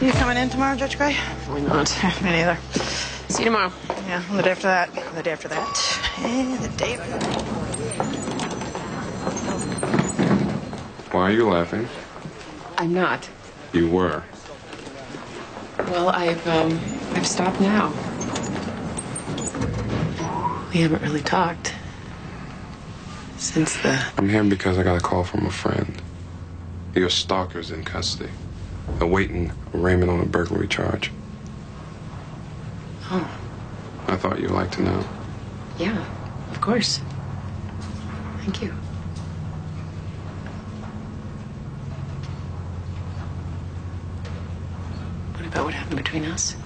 You coming in tomorrow, Judge Gray? Why not? Me neither. See you tomorrow. Yeah, and the day after that, the day after that, and the day after that. Why are you laughing? I'm not. You were. Well, I've stopped now. We haven't really talked since the... I'm here because I got a call from a friend. Your stalker's in custody, awaiting arraignment on a burglary charge. Oh. I thought you'd like to know. Yeah, of course. Thank you. What about what happened between us?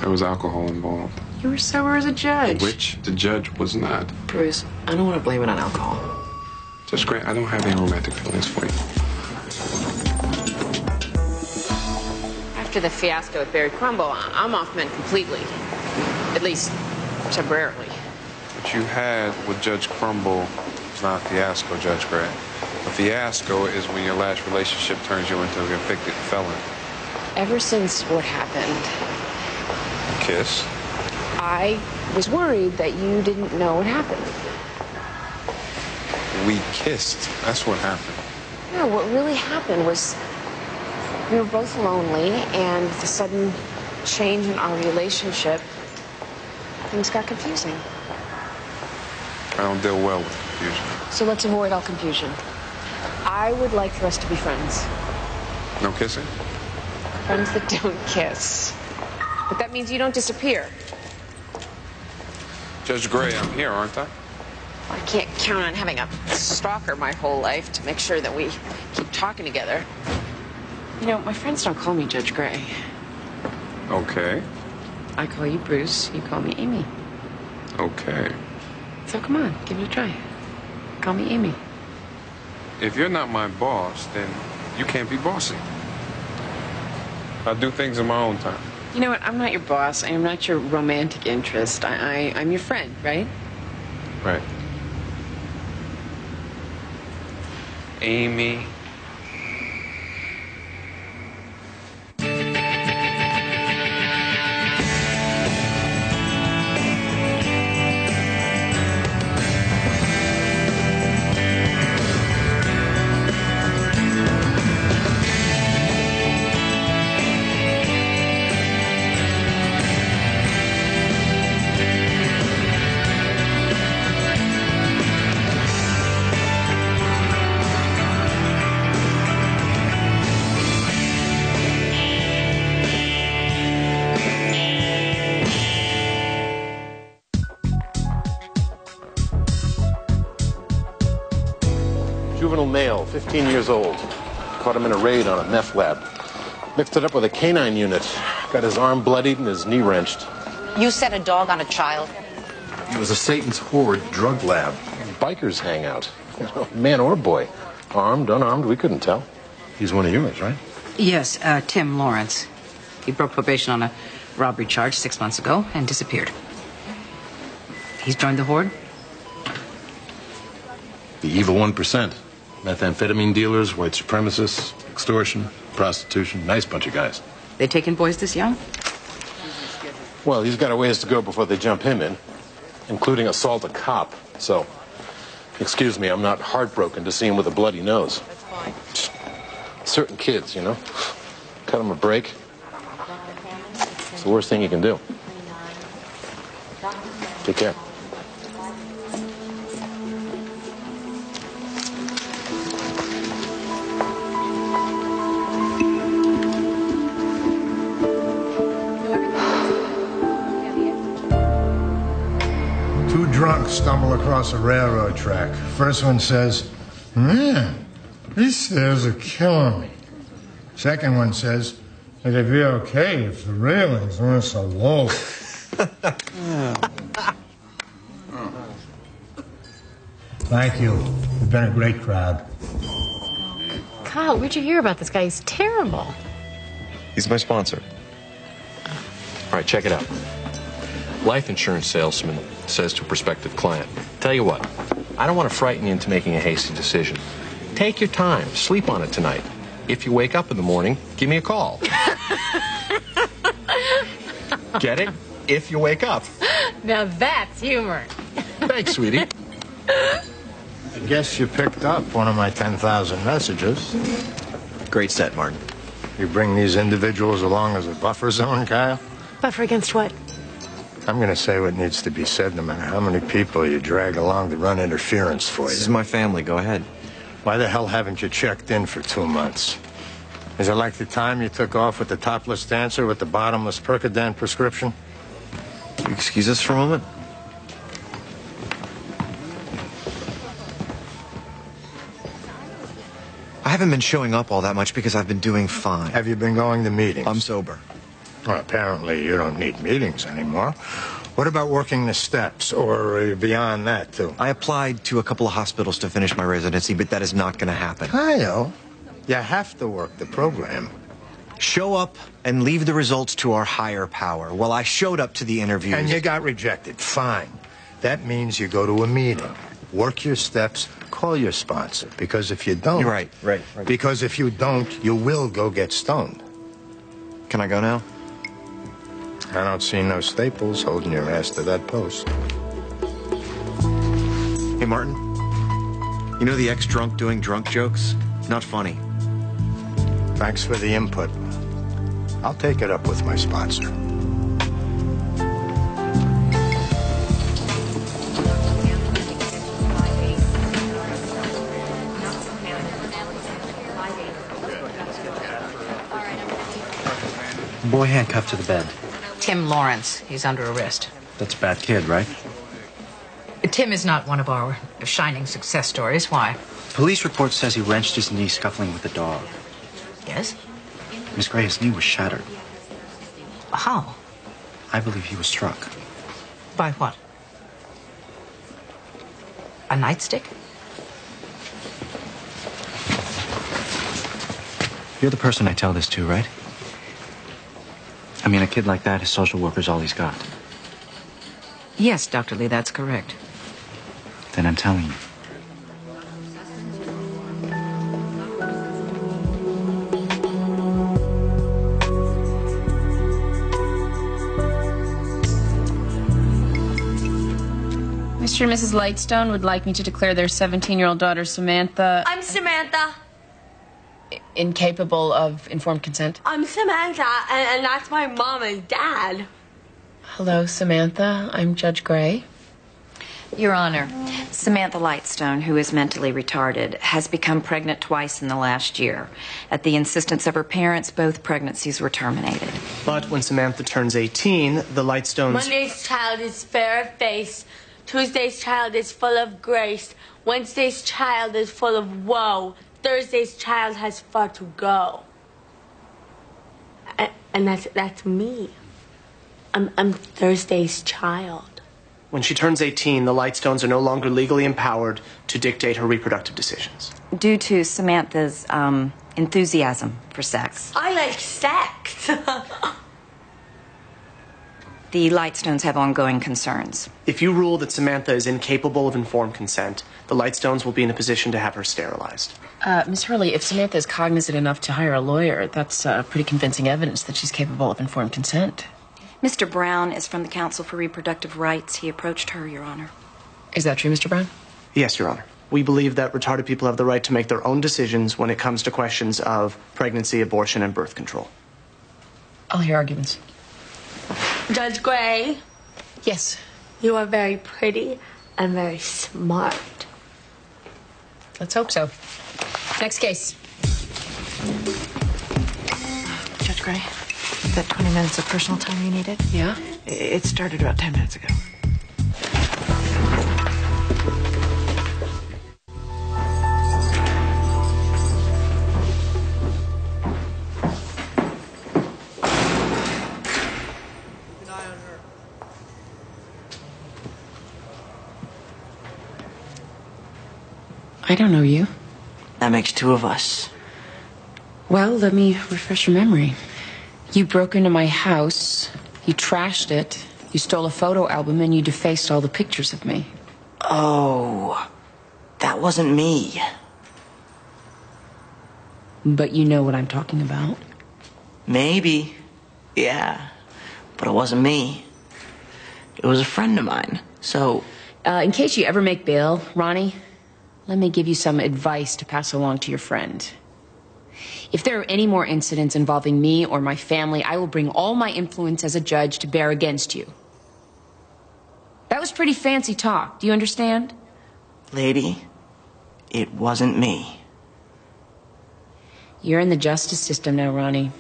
There was alcohol involved. You were sober as a judge. Which the judge was not. Bruce, I don't want to blame it on alcohol. Judge Gray, I don't have any romantic feelings for you. After the fiasco with Barry Crumble, I'm off men completely. At least, temporarily. What you had with Judge Crumble was not a fiasco, Judge Gray. A fiasco is when your last relationship turns you into a convicted felon. Ever since what happened, Kiss? I was worried that you didn't know what happened. We kissed. That's what happened. No, what really happened was we were both lonely, and with the sudden change in our relationship, things got confusing. I don't deal well with confusion. So let's avoid all confusion. I would like for us to be friends. No kissing? Friends that don't kiss. But that means you don't disappear. Judge Gray, I'm here, aren't I? I can't count on having a stalker my whole life to make sure that we keep talking together. You know, my friends don't call me Judge Gray. Okay. I call you Bruce, you call me Amy. Okay. So come on, give it a try. Call me Amy. If you're not my boss, then you can't be bossy. I do things in my own time. You know what? I'm not your boss. I am not your romantic interest. I'm your friend, right? Right. Amy. Juvenile male, 15 years old. Caught him in a raid on a meth lab. Mixed it up with a canine unit. Got his arm bloodied and his knee wrenched. You set a dog on a child? It was a Satan's Horde drug lab. Bikers hang out. Man or boy. Armed, unarmed, we couldn't tell. He's one of yours, right? Yes, Tim Lawrence. He broke probation on a robbery charge 6 months ago and disappeared. He's joined the Horde? The evil 1%. Methamphetamine dealers, white supremacists, extortion, prostitution. Nice bunch of guys. They taking boys this young? Well, he's got a ways to go before they jump him in, including assault a cop. So, excuse me, I'm not heartbroken to see him with a bloody nose. That's fine. Certain kids, you know. Cut them a break. It's the worst thing you can do. Take care. Two drunks stumble across a railroad track. First one says, "Man, these stairs are killing me." Second one says, "It'd be okay if the railings weren't so low." Thank you. You've been a great crowd. Kyle, where'd you hear about this guy? He's terrible. He's my sponsor. All right, check it out. Life insurance salesman says to a prospective client, "Tell you what, I don't want to frighten you into making a hasty decision. Take your time. Sleep on it tonight. If you wake up in the morning, give me a call. Get it? If you wake up. Now that's humor. Thanks, sweetie. I guess you picked up one of my 10,000 messages. Great set, Martin. You bring these individuals along as a buffer zone, Kyle? Buffer against what? I'm going to say what needs to be said no matter how many people you drag along to run interference for This is you. my family. Go ahead. Why the hell haven't you checked in for 2 months? Is it like the time you took off with the topless dancer with the bottomless Percodan prescription? Will you excuse us for a moment? I haven't been showing up all that much because I've been doing fine. Have you been going to meetings? I'm sober. Well, apparently you don't need meetings anymore. What about working the steps, or beyond that, too? I applied to a couple of hospitals to finish my residency, but that is not going to happen. Kyle, you have to work the program. Show up and leave the results to our higher power. Well, I showed up to the interviews. And you got rejected. Fine. That means you go to a meeting, work your steps, call your sponsor. Because if you don't... You're right. Because if you don't, you will go get stoned. Can I go now? I don't see no staples holding your ass to that post. Hey, Martin. You know the ex-drunk doing drunk jokes? Not funny. Thanks for the input. I'll take it up with my sponsor. Boy handcuffed to the bed. Tim Lawrence. He's under arrest. That's a bad kid, right? Tim is not one of our shining success stories. Why? Police report says he wrenched his knee scuffling with a dog. Yes? Miss Gray, his knee was shattered. How? I believe he was struck. By what? A nightstick? You're the person I tell this to, right? I mean, a kid like that, his social worker's all he's got. Yes, Dr. Lee, that's correct. Then I'm telling you. Mr. and Mrs. Lightstone would like me to declare their 17-year-old daughter, Samantha... I'm Samantha. Incapable of informed consent. I'm Samantha, and that's my mom and dad. Hello, Samantha. I'm Judge Gray. Your Honor, Samantha Lightstone, who is mentally retarded, has become pregnant twice in the last year. At the insistence of her parents, both pregnancies were terminated. But when Samantha turns 18, the Lightstones... Monday's child is fair of face. Tuesday's child is full of grace. Wednesday's child is full of woe. Thursday's child has far to go. And that's me. I'm Thursday's child. When she turns 18, the Lightstones are no longer legally empowered to dictate her reproductive decisions. Due to Samantha's enthusiasm for sex. I like sex. The Lightstones have ongoing concerns. If you rule that Samantha is incapable of informed consent, the Lightstones will be in a position to have her sterilized. Miss Hurley, if Samantha is cognizant enough to hire a lawyer, that's pretty convincing evidence that she's capable of informed consent. Mr. Brown is from the Council for Reproductive Rights. He approached her, Your Honor. Is that true, Mr. Brown? Yes, Your Honor. We believe that retarded people have the right to make their own decisions when it comes to questions of pregnancy, abortion, and birth control. I'll hear arguments. Judge Gray? Yes? You are very pretty and very smart. Let's hope so. Next case. Judge Gray, that 20 minutes of personal time you needed? Yeah? It started about 10 minutes ago. I don't know you. That makes two of us. Well, let me refresh your memory. You broke into my house, you trashed it, you stole a photo album, and you defaced all the pictures of me. Oh, that wasn't me. But you know what I'm talking about. Maybe. Yeah. But it wasn't me. It was a friend of mine. So... in case you ever make bail, Ronnie, let me give you some advice to pass along to your friend. If there are any more incidents involving me or my family, I will bring all my influence as a judge to bear against you. That was pretty fancy talk. Do you understand? Lady, it wasn't me. You're in the justice system now, Ronnie.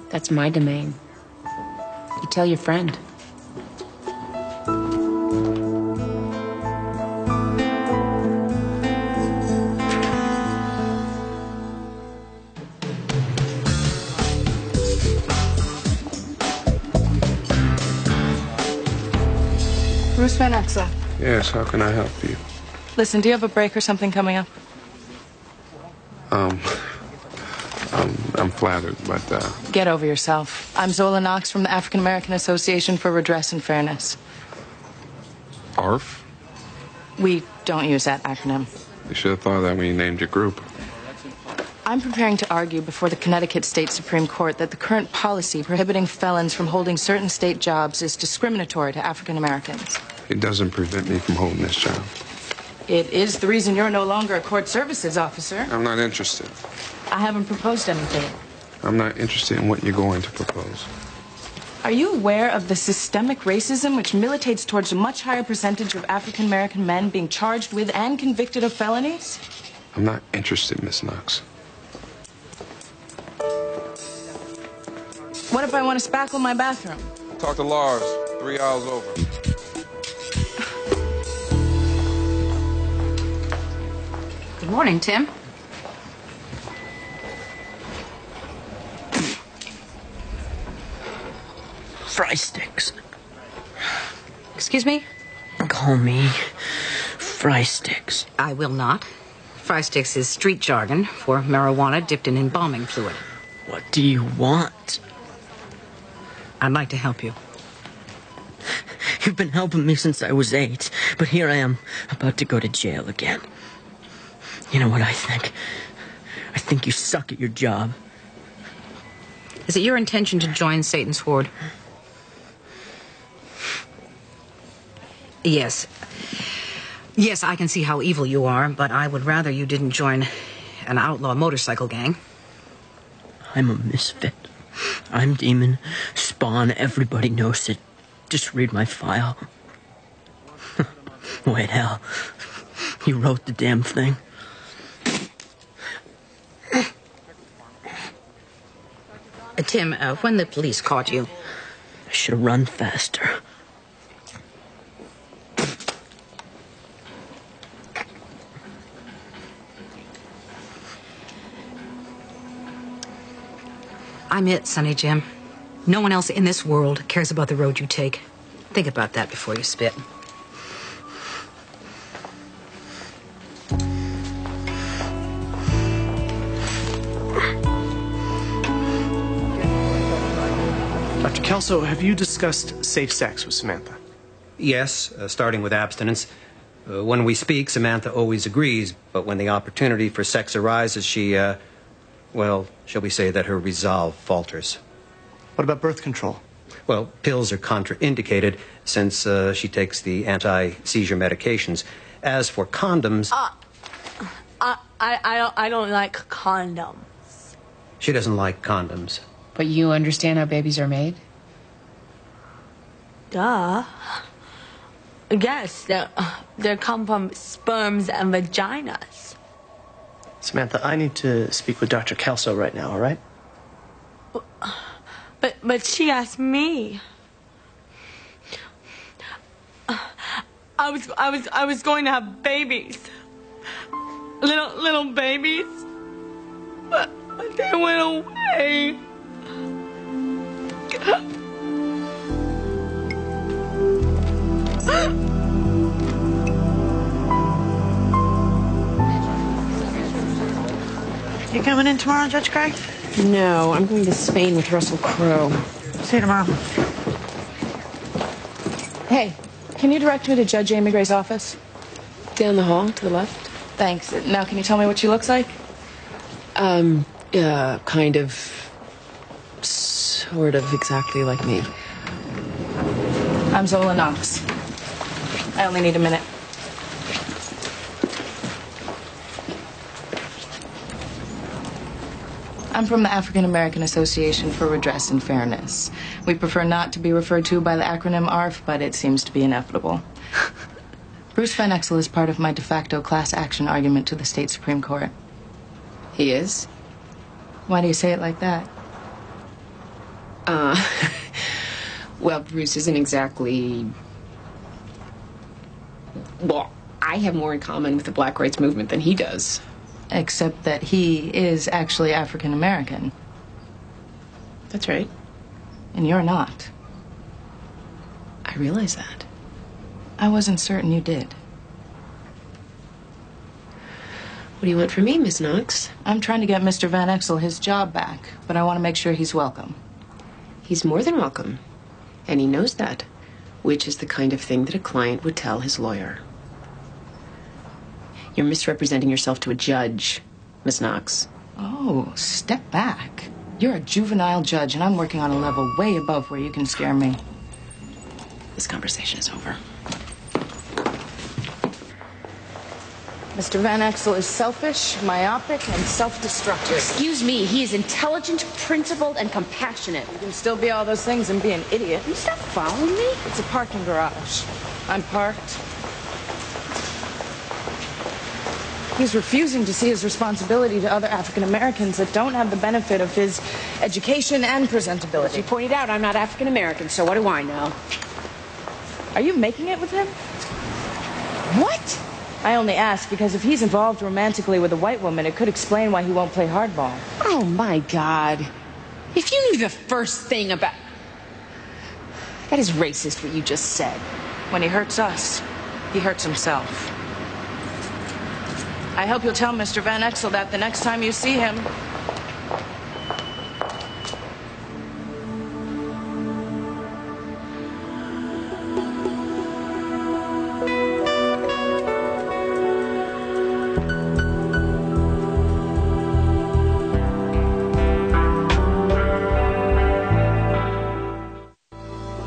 That's my domain. You tell your friend. Bruce Van Exel. Yes, how can I help you? Listen, do you have a break or something coming up? I'm flattered, but, Get over yourself. I'm Zola Knox from the African American Association for Redress and Fairness. ARF? We don't use that acronym. You should have thought of that when you named your group. I'm preparing to argue before the Connecticut State Supreme Court that the current policy prohibiting felons from holding certain state jobs is discriminatory to African Americans. It doesn't prevent me from holding this job. It is the reason you're no longer a court services officer. I'm not interested. I haven't proposed anything. I'm not interested in what you're going to propose. Are you aware of the systemic racism which militates towards a much higher percentage of African American men being charged with and convicted of felonies? I'm not interested, Miss Knox. What if I want to spackle my bathroom? Talk to Lars. 3 hours over. Good morning, Tim. Fry sticks. Excuse me? Call me Fry Sticks. I will not. Fry sticks is street jargon for marijuana dipped in embalming fluid. What do you want? I'd like to help you. You've been helping me since I was 8, but here I am, about to go to jail again. You know what I think? I think you suck at your job. Is it your intention to join Satan's horde? Yes. Yes, I can see how evil you are, but I would rather you didn't join an outlaw motorcycle gang. I'm a misfit. I'm demon, spawn, everybody knows it. Just read my file. Wait, hell. You wrote the damn thing. Tim, when the police caught you... I should have run faster. I'm it, Sonny Jim. No one else in this world cares about the road you take. Think about that before you spit. Dr. Kelso, have you discussed safe sex with Samantha? Yes, starting with abstinence. When we speak, Samantha always agrees, but when the opportunity for sex arises, she, well, shall we say that her resolve falters. What about birth control? Well, pills are contraindicated since she takes the anti-seizure medications. As for condoms... I don't like condoms. She doesn't like condoms. But you understand how babies are made? Duh. Yes, they come from sperms and vaginas. Samantha, I need to speak with Dr. Kelso right now, all right? But she asked me. I was going to have babies. Little babies. But they went away. You coming in tomorrow, Judge Gray? No, I'm going to Spain with Russell Crowe. See you tomorrow. Hey, can you direct me to Judge Amy Gray's office? Down the hall, to the left. Thanks. Now, can you tell me what she looks like? Kind of, sort of, exactly like me. I'm Zola Knox. I only need a minute. I'm from the African American Association for Redress and Fairness. We prefer not to be referred to by the acronym ARF, but it seems to be inevitable. Bruce Van Exel is part of my de facto class action argument to the state Supreme Court. He is? Why do you say it like that? Well, Bruce isn't exactly... Well, I have more in common with the Black rights movement than he does. Except that he is actually African American. That's right. And you're not. I realize that. I wasn't certain you did. What do you want from me, Miss Knox? I'm trying to get Mr. Van Exel his job back, but I want to make sure he's welcome. He's more than welcome. And he knows that, which is the kind of thing that a client would tell his lawyer. You're misrepresenting yourself to a judge, Miss Knox. Oh, step back. You're a juvenile judge, and I'm working on a level way above where you can scare me. This conversation is over. Mr. Van Exel is selfish, myopic, and self-destructive. Excuse me, he is intelligent, principled, and compassionate. You can still be all those things and be an idiot. You stop following me? It's a parking garage. I'm parked. He's refusing to see his responsibility to other African Americans that don't have the benefit of his education and presentability. As you pointed out, I'm not African American, so what do I know? Are you making it with him? What? I only ask because if he's involved romantically with a white woman, it could explain why he won't play hardball. Oh, my God. If you knew the first thing about... That is racist, what you just said. When he hurts us, he hurts himself. I hope you'll tell Mr. Van Exel that the next time you see him.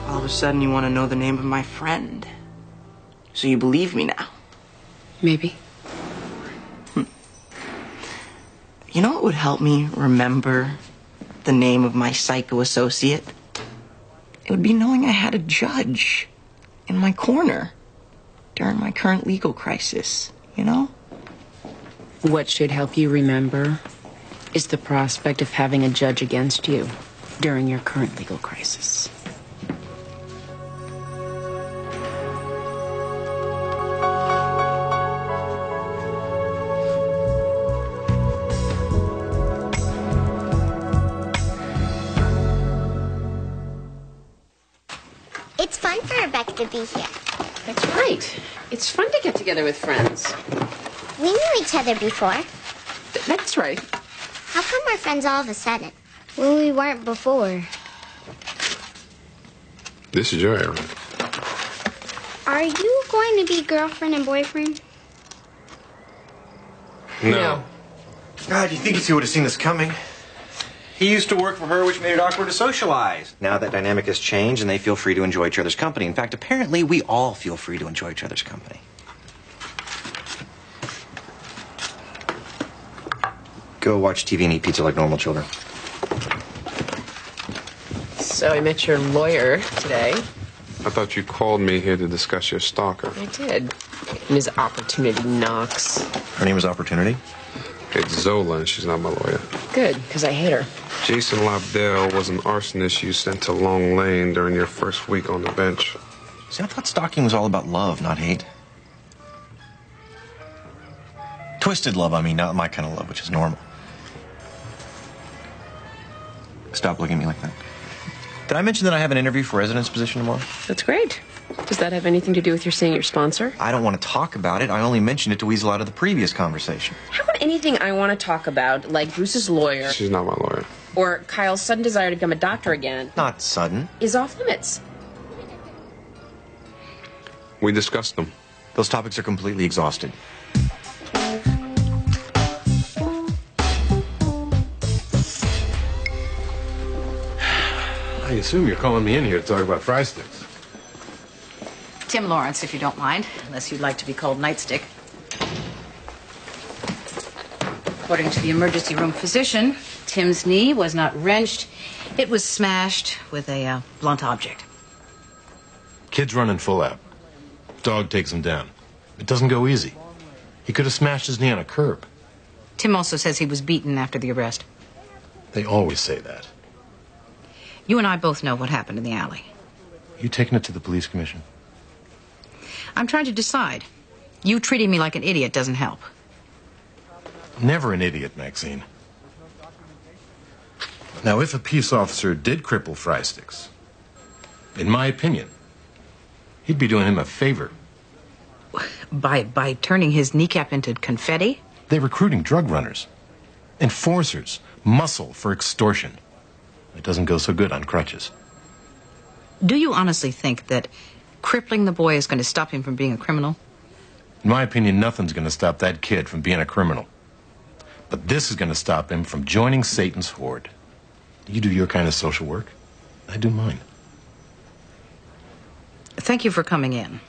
All of a sudden, you want to know the name of my friend. So you believe me now? Maybe. You know what would help me remember the name of my psycho associate? It would be knowing I had a judge in my corner during my current legal crisis, you know? What should help you remember is the prospect of having a judge against you during your current legal crisis. It's fun for Rebecca to be here. That's right. It's fun to get together with friends. We knew each other before. That's right. How come we're friends all of a sudden? When we weren't before. This is your era. Are you going to be girlfriend and boyfriend? No. God, you think he would have seen this coming? He used to work for her, which made it awkward to socialize. Now that dynamic has changed, and they feel free to enjoy each other's company. In fact, apparently, we all feel free to enjoy each other's company. Go watch TV and eat pizza like normal children. So I met your lawyer today. I thought you called me here to discuss your stalker. I did. Ms. Opportunity Knox. Her name is Opportunity? It's Zola, and she's not my lawyer. Good, because I hate her. Jason Lobdell was an arsonist you sent to Long Lane during your first week on the bench. See, I thought stalking was all about love, not hate. Twisted love, I mean, not my kind of love, which is normal. Stop looking at me like that. Did I mention that I have an interview for residence position tomorrow? That's great. Does that have anything to do with your seeing your sponsor? I don't want to talk about it. I only mentioned it to weasel out of the previous conversation. How about anything I want to talk about, like Bruce's lawyer, She's not my lawyer. or Kyle's sudden desire to become a doctor again, Not sudden. is off limits? We discussed them. Those topics are completely exhausted. I assume you're calling me in here to talk about fry sticks. Tim Lawrence, if you don't mind, unless you'd like to be called Nightstick. According to the emergency room physician, Tim's knee was not wrenched. It was smashed with a blunt object. Kid's running full out. Dog takes him down. It doesn't go easy. He could have smashed his knee on a curb. Tim also says he was beaten after the arrest. They always say that. You and I both know what happened in the alley. You taking it to the police commission? I'm trying to decide. You treating me like an idiot doesn't help. Never an idiot, Maxine. Now, if a peace officer did cripple Fry Sticks, in my opinion, he'd be doing him a favor. By turning his kneecap into confetti? They're recruiting drug runners, enforcers, muscle for extortion. It doesn't go so good on crutches. Do you honestly think that crippling the boy is going to stop him from being a criminal? In my opinion, nothing's going to stop that kid from being a criminal. But this is going to stop him from joining Satan's horde. You do your kind of social work, I do mine. Thank you for coming in.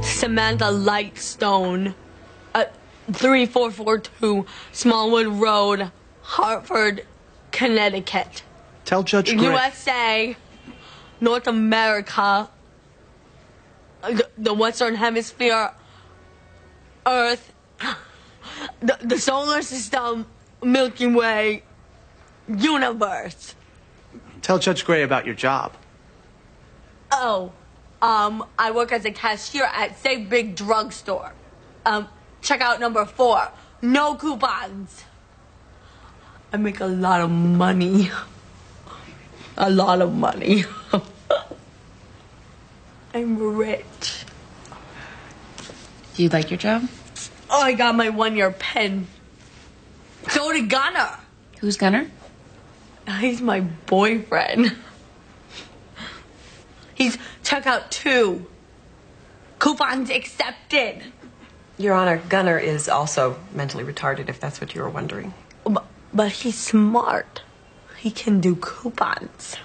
Samantha Lightstone at 3442 Smallwood Road, Hartford, Connecticut. Tell Judge Gray. USA, North America, the Western Hemisphere, Earth, the solar system, Milky Way, universe. Tell Judge Gray about your job. Oh, I work as a cashier at Save Big Drugstore. Check out number 4. No coupons. I make a lot of money. A lot of money. I'm rich. Do you like your job? Oh, I got my 1-year pen. So did Gunner. Who's Gunner? He's my boyfriend. He's checkout 2. Coupons accepted. Your Honor, Gunner is also mentally retarded, if that's what you were wondering. But he's smart. He can do coupons.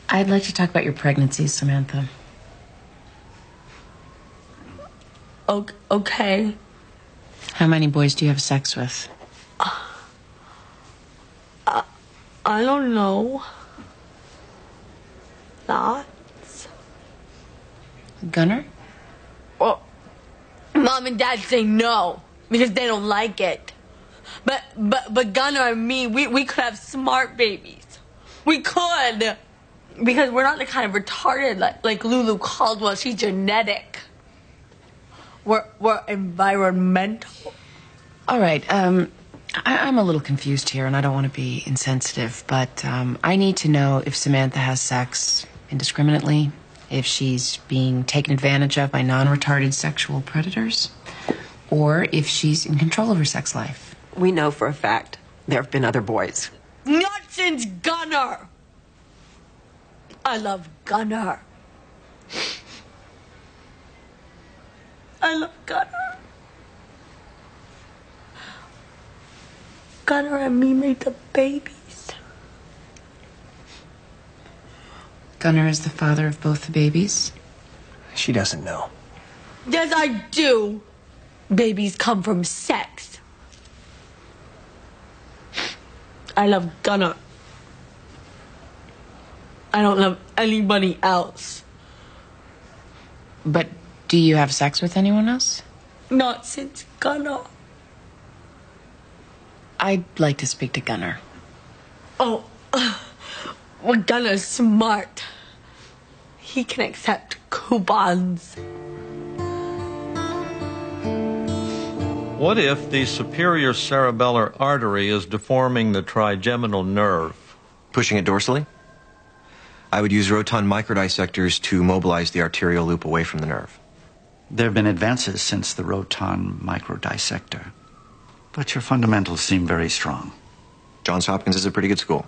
I'd like to talk about your pregnancy, Samantha. Okay. How many boys do you have sex with? I don't know. Lots. Gunner? Well, Mom and Dad say no because they don't like it. But Gunner and me, we could have smart babies. We could. Because we're not the kind of retarded like Lulu Caldwell. She's genetic. We're environmental. All right. I'm a little confused here, and I don't want to be insensitive, but I need to know if Samantha has sex indiscriminately, if she's being taken advantage of by non-retarded sexual predators, or if she's in control of her sex life. We know for a fact there have been other boys. Not since Gunner. I love Gunner. I love Gunner. Gunner and me made the babies. Gunner is the father of both the babies? She doesn't know. Yes, I do. Babies come from sex. I love Gunner. I don't love anybody else. But do you have sex with anyone else? Not since Gunner. I'd like to speak to Gunner. Oh, well, Gunner's smart. He can accept coupons. What if the superior cerebellar artery is deforming the trigeminal nerve? Pushing it dorsally? I would use roton microdissectors to mobilize the arterial loop away from the nerve. There have been advances since the roton microdissector, but your fundamentals seem very strong. Johns Hopkins is a pretty good school.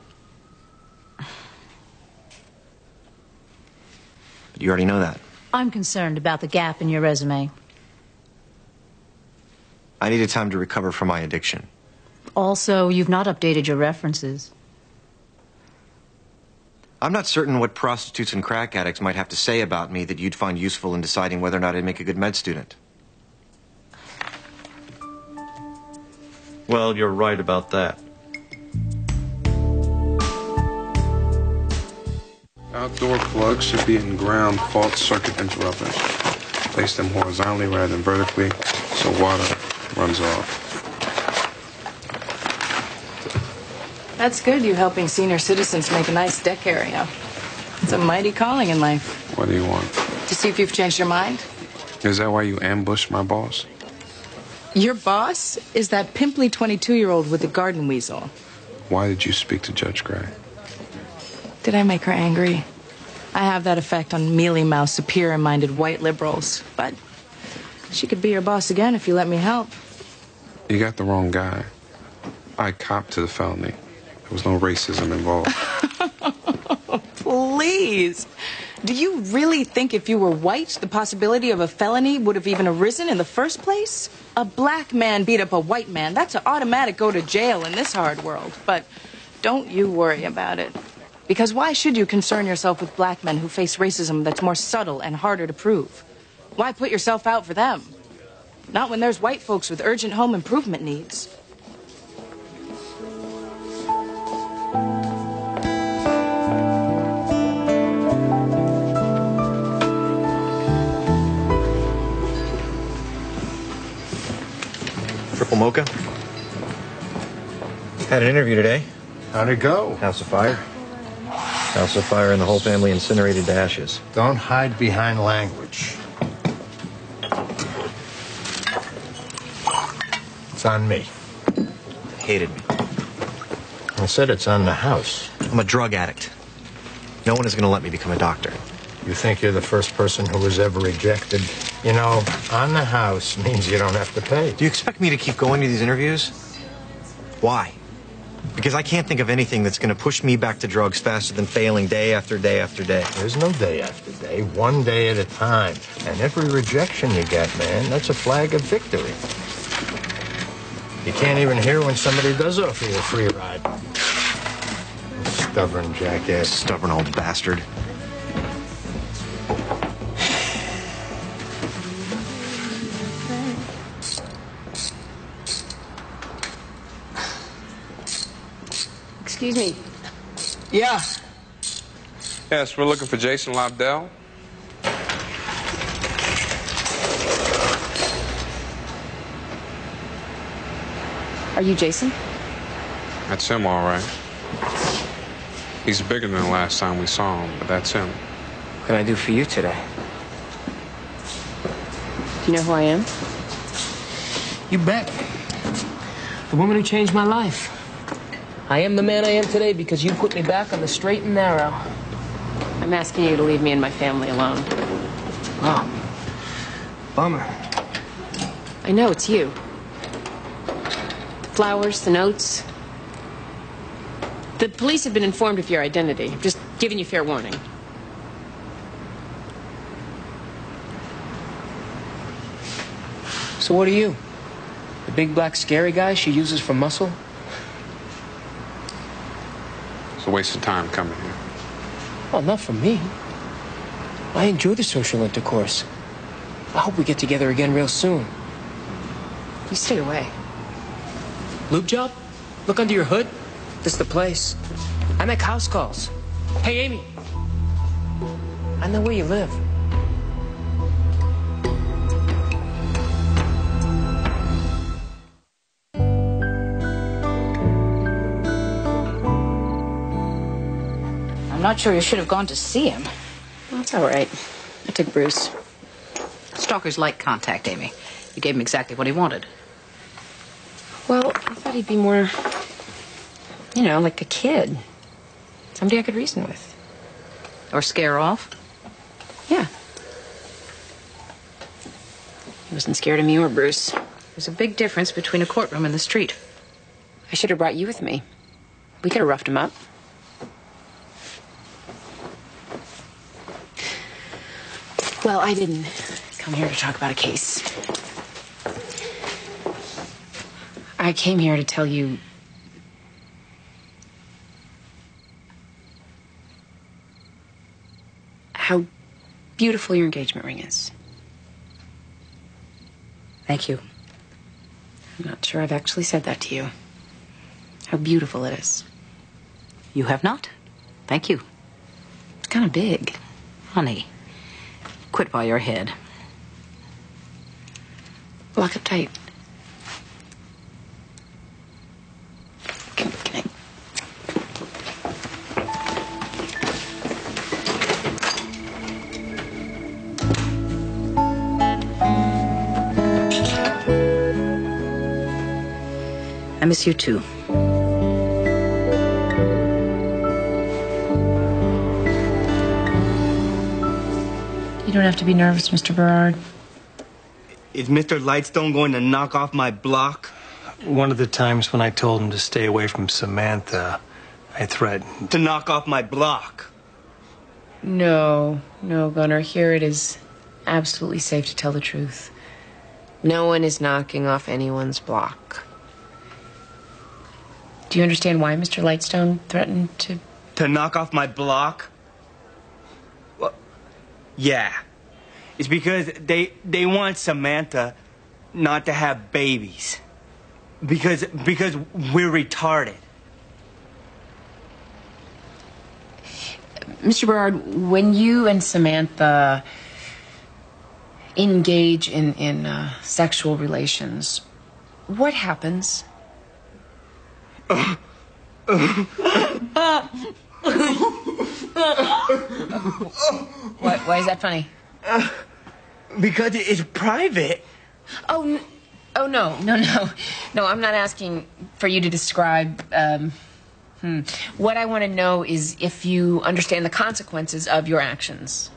But you already know that. I'm concerned about the gap in your resume. I needed time to recover from my addiction. Also, you've not updated your references. I'm not certain what prostitutes and crack addicts might have to say about me that you'd find useful in deciding whether or not I'd make a good med student. Well, you're right about that. Outdoor plugs should be in ground fault circuit interrupters. Place them horizontally rather than vertically so water runs off. That's good, you helping senior citizens make a nice deck area. It's a mighty calling in life. What do you want? To see if you've changed your mind? Is that why you ambushed my boss? Your boss is that pimply 22-year-old with the garden weasel. Why did you speak to Judge Gray? Did I make her angry? I have that effect on mealy-mouthed, superior-minded white liberals. But she could be your boss again if you let me help. You got the wrong guy. I copped to the felony. There was no racism involved. Please. Do you really think if you were white, the possibility of a felony would have even arisen in the first place? A black man beat up a white man. That's an automatic go to jail in this hard world. But don't you worry about it. Because why should you concern yourself with black men who face racism that's more subtle and harder to prove? Why put yourself out for them? Not when there's white folks with urgent home improvement needs. Triple mocha. Had an interview today. How'd it go? House of fire. House of fire and the whole family incinerated to ashes. Don't hide behind language. It's on me. Hated me. I said it's on the house. I'm a drug addict. No one is going to let me become a doctor. You think you're the first person who was ever rejected? You know, on the house means you don't have to pay. Do you expect me to keep going to these interviews? Why? Because I can't think of anything that's going to push me back to drugs faster than failing day after day after day. There's no day after day, one day at a time. And every rejection you get, man, that's a flag of victory. You can't even hear when somebody does offer you a free ride. Stubborn jackass. Stubborn old bastard. Excuse me. Yeah. Yes, we're looking for Jason Lobdell. Are you Jason? That's him, all right. He's bigger than the last time we saw him, but that's him. What can I do for you today? Do you know who I am? You bet. The woman who changed my life. I am the man I am today because you put me back on the straight and narrow. I'm asking you to leave me and my family alone. Oh, bummer. I know, it's you. The flowers, the notes. The police have been informed of your identity. I'm just giving you fair warning. So what are you? The big black scary guy she uses for muscle? It's a waste of time coming here. Oh, not for me. I enjoy the social intercourse. I hope we get together again real soon. You stay away. Lube job? Look under your hood? This is the place. I make house calls. Hey, Amy. I know where you live. I'm not sure you should have gone to see him. That's all right. I took Bruce. Stalkers like contact, Amy. You gave him exactly what he wanted. Well, I thought he'd be more, you know, like a kid. Somebody I could reason with. Or scare off? Yeah. He wasn't scared of me or Bruce. There's a big difference between a courtroom and the street. I should have brought you with me. We could have roughed him up. Well, I didn't come here to talk about a case. I came here to tell you how beautiful your engagement ring is. Thank you. I'm not sure I've actually said that to you. How beautiful it is. You have not? Thank you. It's kind of big. Honey, quit while you're ahead. Lock it tight. I miss you too. You don't have to be nervous, Mr. Berard. Is Mr. Lightstone going to knock off my block? One of the times when I told him to stay away from Samantha, I threatened. To knock off my block? No, Gunnar. Here it is absolutely safe to tell the truth. No one is knocking off anyone's block. Do you understand why Mr. Lightstone threatened to... To knock off my block? Well, yeah. It's because they want Samantha not to have babies. Because we're retarded. Mr. Berard, when you and Samantha engage in sexual relations, what happens? Why is that funny? Because it's private. No, I'm not asking for you to describe. What I want to know is if you understand the consequences of your actions.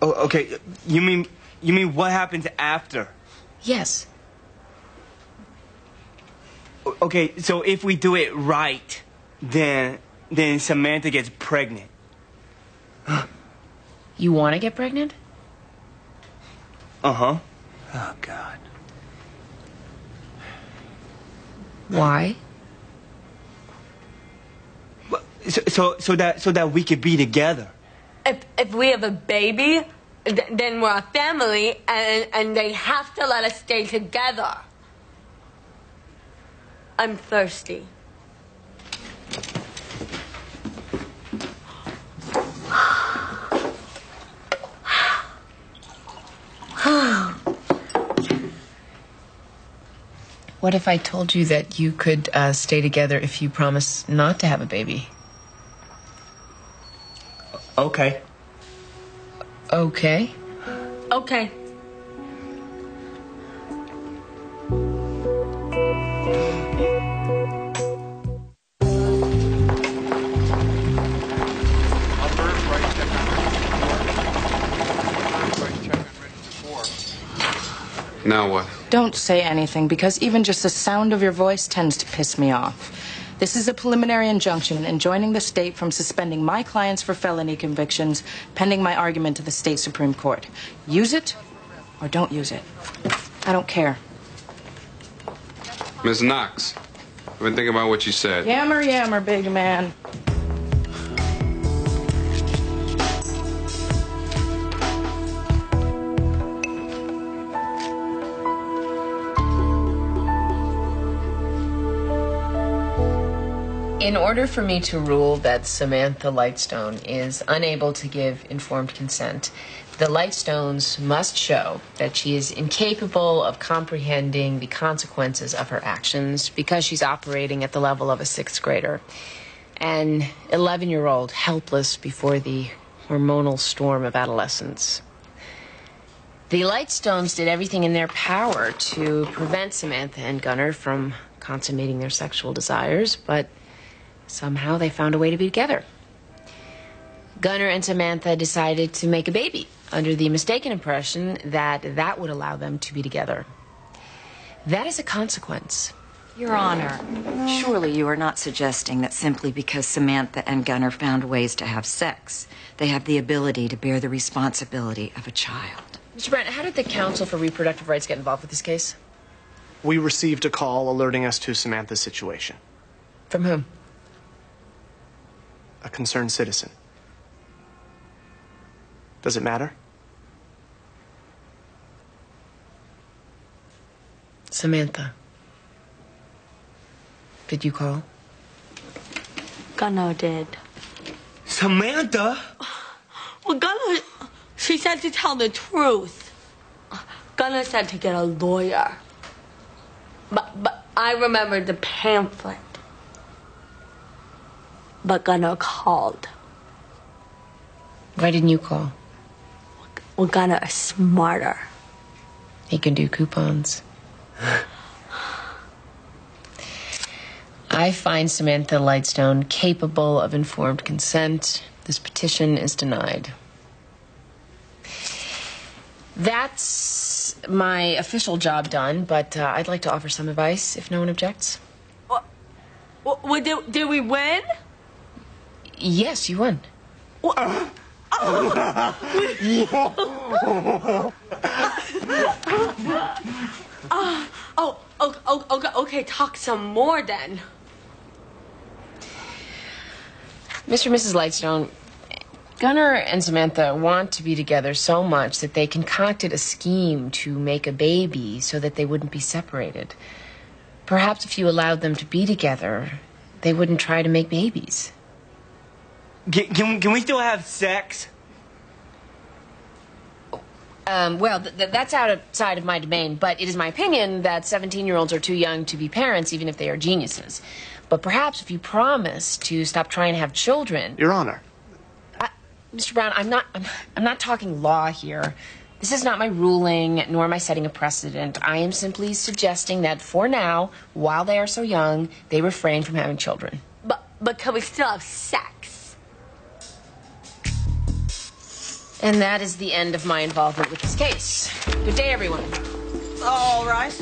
Oh, okay. You mean what happens after? Yes. Okay, so if we do it right, then Samantha gets pregnant. You want to get pregnant? Uh-huh. Oh, God. Why? So that we could be together. If we have a baby, then we're a family, and they have to let us stay together. I'm thirsty. What if I told you that you could stay together if you promise not to have a baby? Okay. Okay? Okay. Now what? Don't say anything, because even just the sound of your voice tends to piss me off. This is a preliminary injunction enjoining the state from suspending my clients for felony convictions pending my argument to the state Supreme Court. Use it or don't use it. I don't care. Ms. Knox, I've been thinking about what you said. Yammer, big man. In order for me to rule that Samantha Lightstone is unable to give informed consent, the Lightstones must show that she is incapable of comprehending the consequences of her actions because she's operating at the level of a sixth grader. An 11-year-old helpless before the hormonal storm of adolescence. The Lightstones did everything in their power to prevent Samantha and Gunnar from consummating their sexual desires, but somehow they found a way to be together. Gunnar and Samantha decided to make a baby under the mistaken impression that that would allow them to be together. That is a consequence. Your Honor, surely you are not suggesting that simply because Samantha and Gunnar found ways to have sex, they have the ability to bear the responsibility of a child. Mr. Brandt, how did the Council for Reproductive Rights get involved with this case? We received a call alerting us to Samantha's situation. From whom? A concerned citizen. Does it matter? Samantha. Did you call? Gunnar did. Samantha? Well, Gunnar, she said to tell the truth. Gunnar said to get a lawyer. But I remembered the pamphlet. But Gunnar called. Why didn't you call? Well, Gunnar is smarter. He can do coupons. I find Samantha Lightstone capable of informed consent. This petition is denied. That's my official job done, but I'd like to offer some advice, if no one objects. Did we win? Yes, you won. Okay, talk some more then. Mr. and Mrs. Lightstone, Gunnar and Samantha want to be together so much that they concocted a scheme to make a baby so that they wouldn't be separated. Perhaps if you allowed them to be together, they wouldn't try to make babies. Can we still have sex? Well, that's outside of my domain, but it is my opinion that 17-year-olds are too young to be parents, even if they are geniuses. But perhaps if you promise to stop trying to have children... Your Honor. Mr. Brown, I'm not talking law here. This is not my ruling, nor am I setting a precedent. I am simply suggesting that for now, while they are so young, they refrain from having children. But can we still have sex? And that is the end of my involvement with this case. Good day, everyone. All right.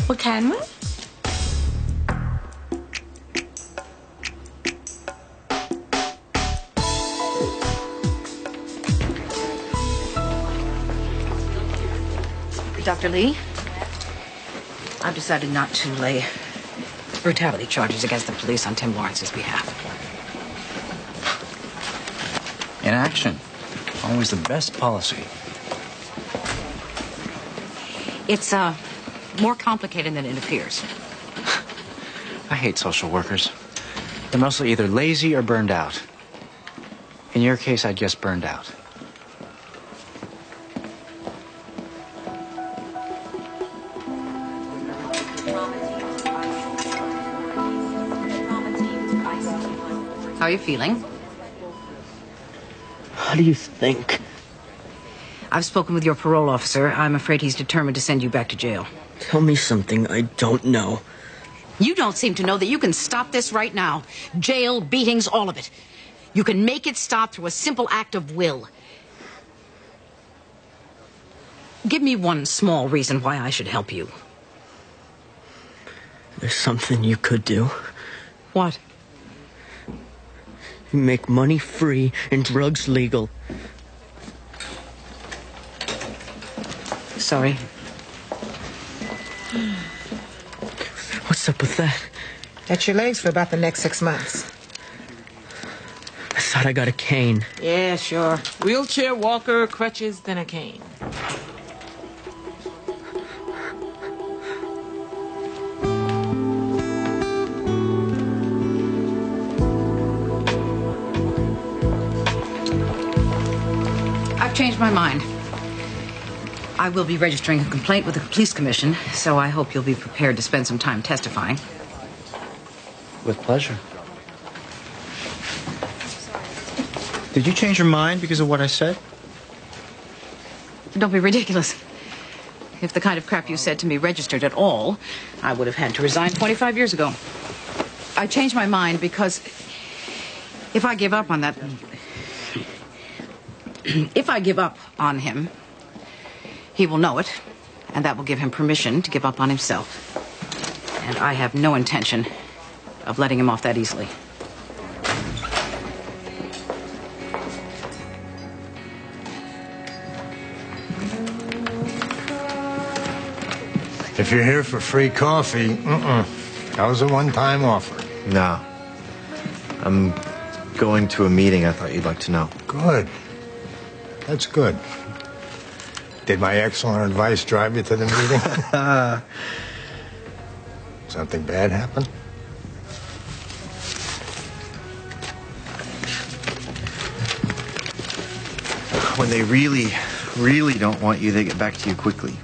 Well, can we? Dr. Lee, I've decided not to lay brutality charges against the police on Tim Lawrence's behalf. Inaction. Always the best policy. It's, more complicated than it appears. I hate social workers. They're mostly either lazy or burned out. In your case, I guess burned out. How are you feeling? How do you think? I've spoken with your parole officer. I'm afraid he's determined to send you back to jail. Tell me something I don't know. You don't seem to know that you can stop this right now. Jail, beatings, all of it. You can make it stop through a simple act of will. Give me one small reason why I should help you. There's something you could do. What? You make money free and drugs legal. Sorry. What's up with that? That's your legs for about the next 6 months. I thought I got a cane. Yeah, sure. Wheelchair, walker, crutches, then a cane. I've changed my mind. I will be registering a complaint with the police commission, so I hope you'll be prepared to spend some time testifying. With pleasure. Did you change your mind because of what I said? Don't be ridiculous. If the kind of crap you said to me registered at all, I would have had to resign 25 years ago. I changed my mind because if I give up on that... If I give up on him, he will know it, And that will give him permission to give up on himself. And I have no intention of letting him off that easily. If you're here for free coffee, that was a one-time offer. No. I'm going to a meeting I thought you'd like to know. Good. That's good. Did my excellent advice drive you to the meeting? Something bad happen? When they really, really don't want you, they get back to you quickly.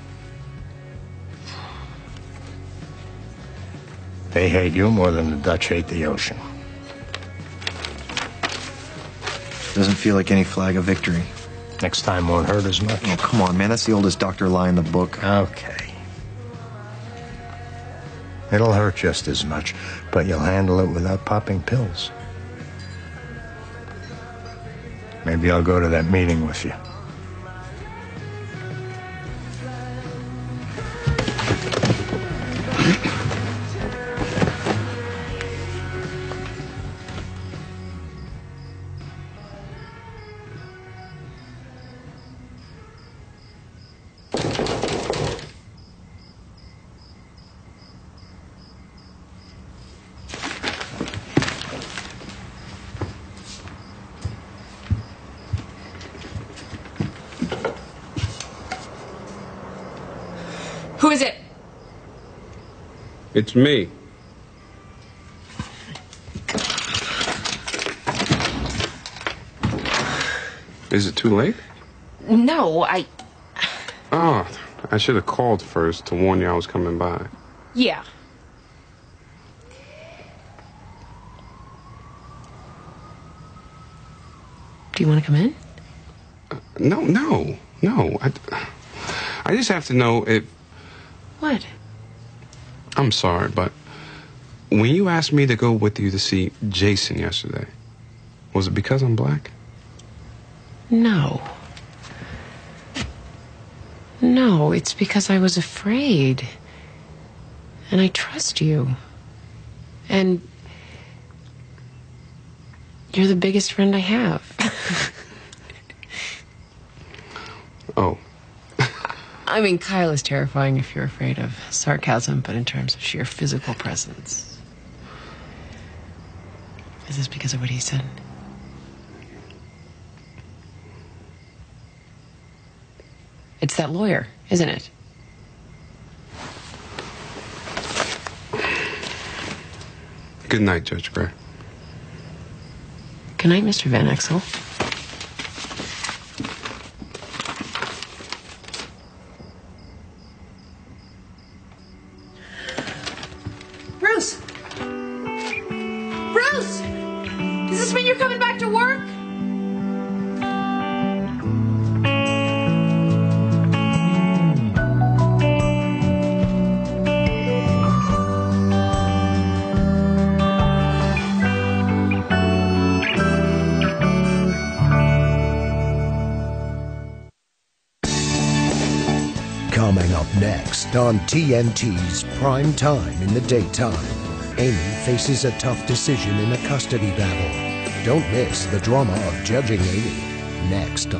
They hate you more than the Dutch hate the ocean. Doesn't feel like any flag of victory. Next time won't hurt as much. Oh, come on, man. That's the oldest doctor lie in the book. Okay. It'll hurt just as much, but you'll handle it without popping pills. Maybe I'll go to that meeting with you. Who is it? It's me. Is it too late? No, Oh, I should have called first to warn you I was coming by. Yeah. Do you want to come in? No. I just have to know if... What? I'm sorry, but when you asked me to go with you to see Jason yesterday, was it because I'm black? No. No, it's because I was afraid. And I trust you. And you're the biggest friend I have. Oh. I mean, Kyle is terrifying if you're afraid of sarcasm, but in terms of sheer physical presence. Is this because of what he said? It's that lawyer, isn't it? Good night, Judge Gray. Good night, Mr. Van Exel. Bruce! Bruce! Does this mean you're coming back to work? Coming up next on TNT's Prime Time in the Daytime, Amy faces a tough decision in a custody battle. Don't miss the drama of judging Amy next on